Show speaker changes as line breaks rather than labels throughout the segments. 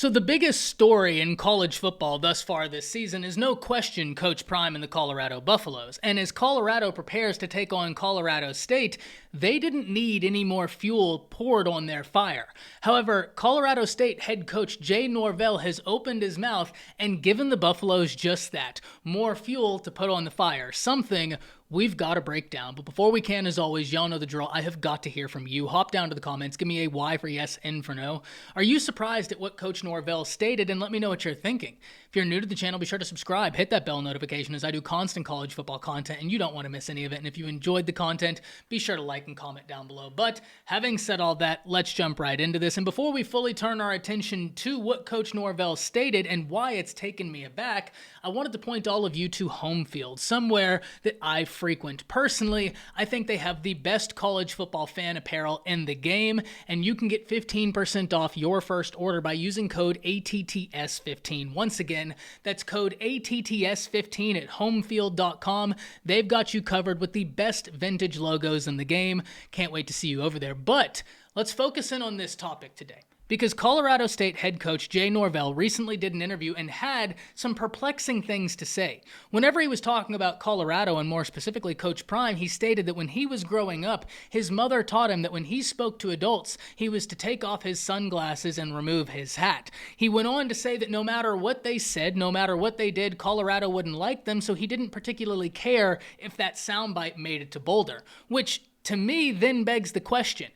So the biggest story in college football thus far this season is no question Coach Prime and the Colorado Buffaleos. And as Colorado prepares to take on Colorado State, they didn't need any more fuel poured on their fire. However, Colorado State head coach Jay Norvell has opened his mouth and given the Buffaloes just that, more fuel to put on the fire, something we've got to break down. But before we can, as always, y'all know the drill. I have got to hear from you. Hop down to the comments. Give me a Y for yes, N for no. Are you surprised at what Coach Norvell stated? And let me know what you're thinking. If you're new to the channel, be sure to subscribe. Hit that bell notification as I do constant college football content, and you don't want to miss any of it. And if you enjoyed the content, be sure to like and comment down below. But having said all that, let's jump right into this. And before we fully turn our attention to what Coach Norvell stated and why it's taken me aback, I wanted to point all of you to Home Field, somewhere that I frequent. Personally, I think they have the best college football fan apparel in the game, and you can get 15% off your first order by using code ATTS15. Once again, that's code ATTS15 at homefield.com. They've got you covered with the best vintage logos in the game. Can't wait to see you over there. But let's focus in on this topic today, because Colorado State head coach Jay Norvell recently did an interview and had some perplexing things to say. Whenever he was talking about Colorado, and more specifically Coach Prime, he stated that when he was growing up, his mother taught him that when he spoke to adults, he was to take off his sunglasses and remove his hat. He went on to say that no matter what they said, no matter what they did, Colorado wouldn't like them, so he didn't particularly care if that soundbite made it to Boulder, which to me then begs the question: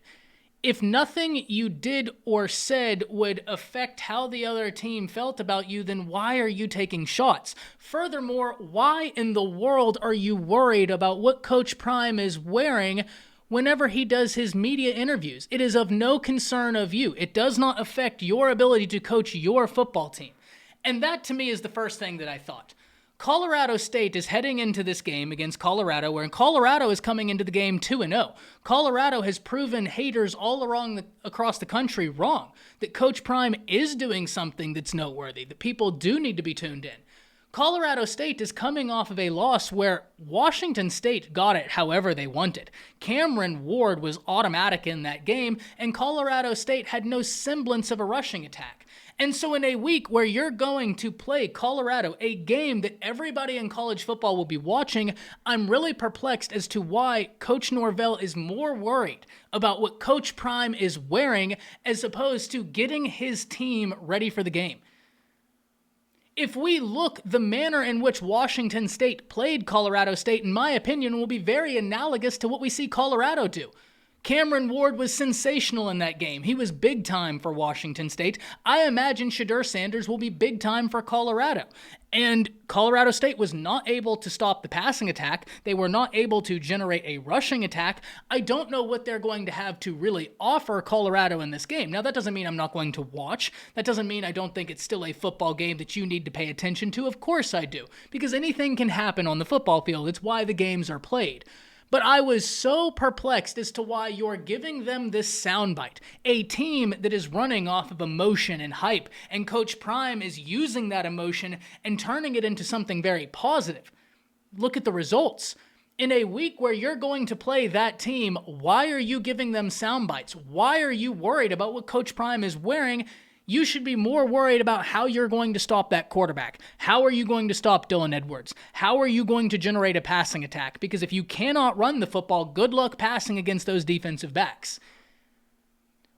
if nothing you did or said would affect how the other team felt about you, then why are you taking shots? Furthermore, why in the world are you worried about what Coach Prime is wearing whenever he does his media interviews? It is of no concern of you. It does not affect your ability to coach your football team. And that to me is the first thing that I thought. Colorado State is heading into this game against Colorado, where Colorado is coming into the game 2-0. Colorado has proven haters all across the country wrong, that Coach Prime is doing something that's noteworthy, that people do need to be tuned in. Colorado State is coming off of a loss where Washington State got it however they wanted. Cameron Ward was automatic in that game, and Colorado State had no semblance of a rushing attack. And so in a week where you're going to play Colorado, a game that everybody in college football will be watching, I'm really perplexed as to why Coach Norvell is more worried about what Coach Prime is wearing as opposed to getting his team ready for the game. If we look, the manner in which Washington State played Colorado State, in my opinion, will be very analogous to what we see Colorado do. Cameron Ward was sensational in that game. He was big time for Washington State. I imagine Shedeur Sanders will be big time for Colorado. And Colorado State was not able to stop the passing attack. They were not able to generate a rushing attack. I don't know what they're going to have to really offer Colorado in this game. Now, that doesn't mean I'm not going to watch. That doesn't mean I don't think it's still a football game that you need to pay attention to. Of course I do, because anything can happen on the football field. It's why the games are played. But I was so perplexed as to why you're giving them this soundbite, a team that is running off of emotion and hype, and Coach Prime is using that emotion and turning it into something very positive. Look at the results. In a week where you're going to play that team, why are you giving them soundbites? Why are you worried about what Coach Prime is wearing? You should be more worried about how you're going to stop that quarterback. How are you going to stop Dylan Edwards? How are you going to generate a passing attack? Because if you cannot run the football, good luck passing against those defensive backs.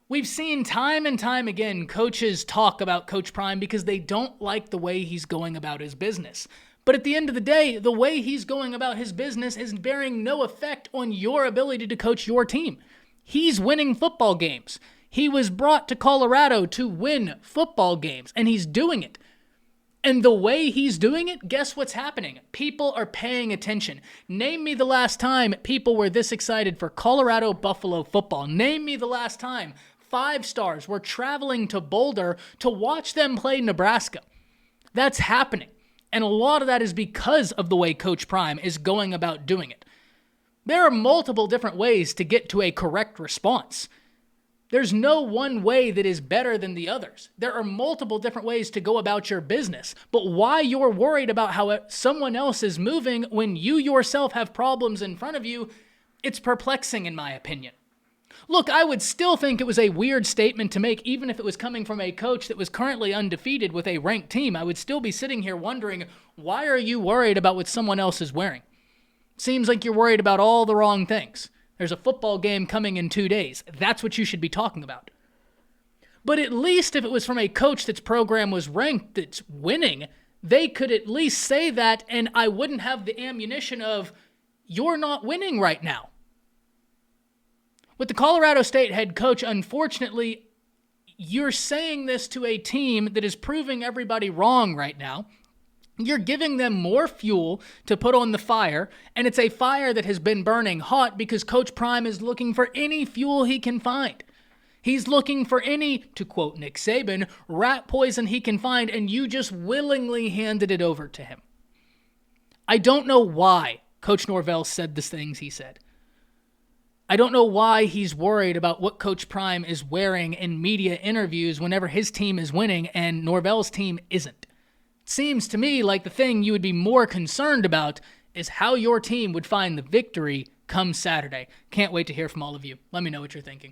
We've seen time and time again coaches talk about Coach Prime because they don't like the way he's going about his business. But at the end of the day, the way he's going about his business is bearing no effect on your ability to coach your team. He's winning football games. He was brought to Colorado to win football games, and he's doing it. And the way he's doing it, guess what's happening? People are paying attention. Name me the last time people were this excited for Colorado Buffalo football. Name me the last time 5 stars were traveling to Boulder to watch them play Nebraska. That's happening. And a lot of that is because of the way Coach Prime is going about doing it. There are multiple different ways to get to a correct response. There's no one way that is better than the others. There are multiple different ways to go about your business, but why you're worried about how someone else is moving when you yourself have problems in front of you, it's perplexing in my opinion. Look, I would still think it was a weird statement to make, even if it was coming from a coach that was currently undefeated with a ranked team. I would still be sitting here wondering, why are you worried about what someone else is wearing? Seems like you're worried about all the wrong things. There's a football game coming in 2 days. That's what you should be talking about. But at least if it was from a coach that's program was ranked, that's winning, they could at least say that, and I wouldn't have the ammunition of, you're not winning right now. With the Colorado State head coach, unfortunately, you're saying this to a team that is proving everybody wrong right now. You're giving them more fuel to put on the fire, and it's a fire that has been burning hot because Coach Prime is looking for any fuel he can find. He's looking for any, to quote Nick Saban, rat poison he can find, and you just willingly handed it over to him. I don't know why Coach Norvell said the things he said. I don't know why he's worried about what Coach Prime is wearing in media interviews whenever his team is winning and Norvell's team isn't. It seems to me like the thing you would be more concerned about is how your team would find the victory come Saturday. Can't wait to hear from all of you. Let me know what you're thinking.